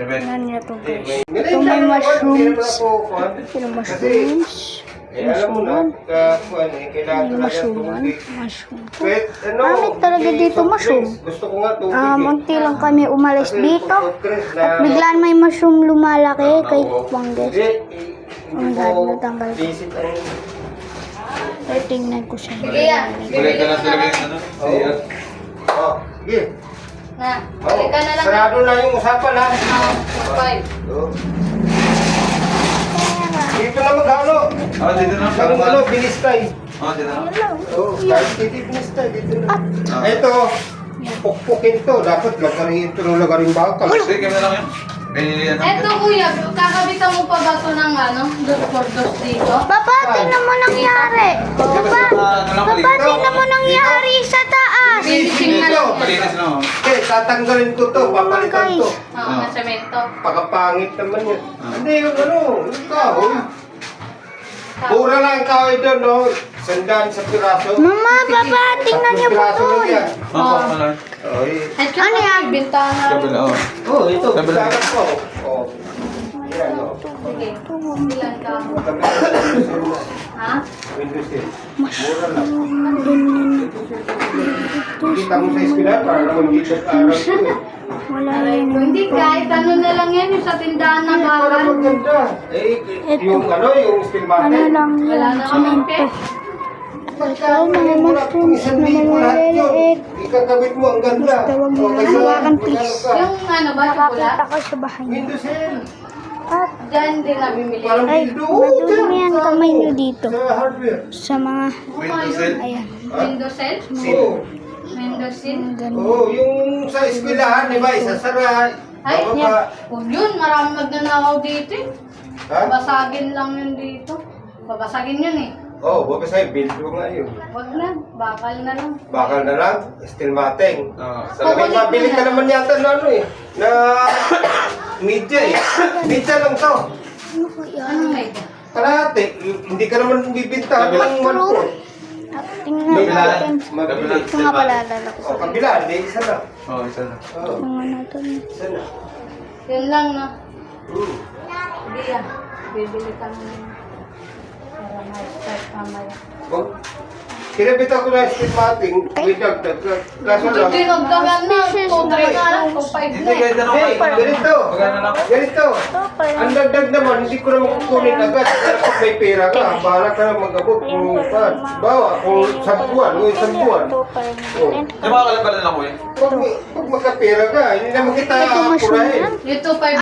Tingnan niya ito guys. Ito May mushrooms. Kasi, Mushrooms. alam mo na, kailangan May talaga mushroom. tubig. Mushroom. Kahit, Pangit talaga dito, mushroom. Gusto ko nga tubig. Munti lang kami umalis Kasi dito. soft drinks na- At biglaan may mushroom lumalaki kay Pangges. Hindi, Oh my God, natanggal ko. visit ang... Ay, tingnan ko siya. Balik ka na talaga yung ano? Siya. Oh, sige. Na, Oh, balik ka na lang. sarado na yung usapan ha. Five. Oh. Dito na maghalo. Dito na. Ang ano, binistay. Dito na. Oh, kahit hindi binistay, dito na. Ito, pukpukin to. Dapat lagarin ito ng lagaring bakal. Sige, kami na lang yan. Ganyan yan. Eto kuya, kakabitan mo pa ba ito ng ano, dos por dos dito? Papa, tingnan mo nangyari. Papa, tingnan mo nangyari sa taas. Finishing na lang yan. Palinis na. Okay, tatanggalin ko to, papalitan to. Oo, na semento. Pakapangit naman yun. Hindi yung ano, yung kahoy. Pura lang kahoy doon, no? Sandaan sa piraso. Mama, Papa, tingnan niyo po Piraso lang doon. yan. Ano? Oh, Ano yan? Bintana. Kabila, oh. oh, ito, Kabila. sarap ko. Oh. Yan, oh. Sige. Ilan ka? Ha? Windows din. Mura lang. Kita mo sa eskwela, para naman dito araw ko eh. Wala Aray ko, rin. hindi kahit ano na lang yan, yung sa tindahan na Para bakal. maganda. Yung ano, yung steel Ano bottle. lang Wala yan, na kami semento. Ito, mga mushrooms na maliliit. Ikakabit mo, ang ganda. Basta huwag mo Okay, hawakan, so, please. magkano ka? Yung ano ba, Nakakita chocolate? ko sa bahay niyo. Windows yan. At, Diyan din nabibili. Parang ay, dildo. madudumi yan kamay niyo dito. Sa hardware. Sa mga, Windows cell. ayan. Windows cell? Oo. Windows cell? Ganun. Oo, yung sa eskwelahan, di ba, isasara. Ay, Bababa. Oh, yun, maraming magnanakaw dito eh. Ha? Babasagin lang yun dito. Babasagin yun eh. Oo, baka sa'yo, build ko nga yun. Wag na, bakal na lang. Bakal na lang, steel matting. Sa May Kukulit mabili mo ka na. naman yata na ano eh, na media eh. Media lang to. Ano ko yan? Ano may Kalahati, hindi ka naman bibinta ng True. 1 At tingnan Kabila. natin. Mabili. Ito nga pala, alala ko O sa kabila, hindi, isa lang. Oh, isa na. Oo, mga natin. isa na. Yun lang na. Hmm. Hindi yan. Bibili kami ng para ma-start mamaya. Oh, kinabit ako na steel matting, with dagdag. Kaso Ito lang, dinagdagan na. 2-3 na lang. 2-5 Hindi, na kahit eh. ano. hey, ganito. Magkano lang? Ganito. Ito pala. Ang dagdag naman, hindi ko naman kukunin agad. Pero pag may pera ka, bahala ka na mag-abot. Kung bawa, kung sampuan, o isang buwan. Ito pala natin. Di ba kalabala lang ko eh? Pag magkapera ka, hindi naman kita Ito mushroom apurahin. yan. Yung 2-5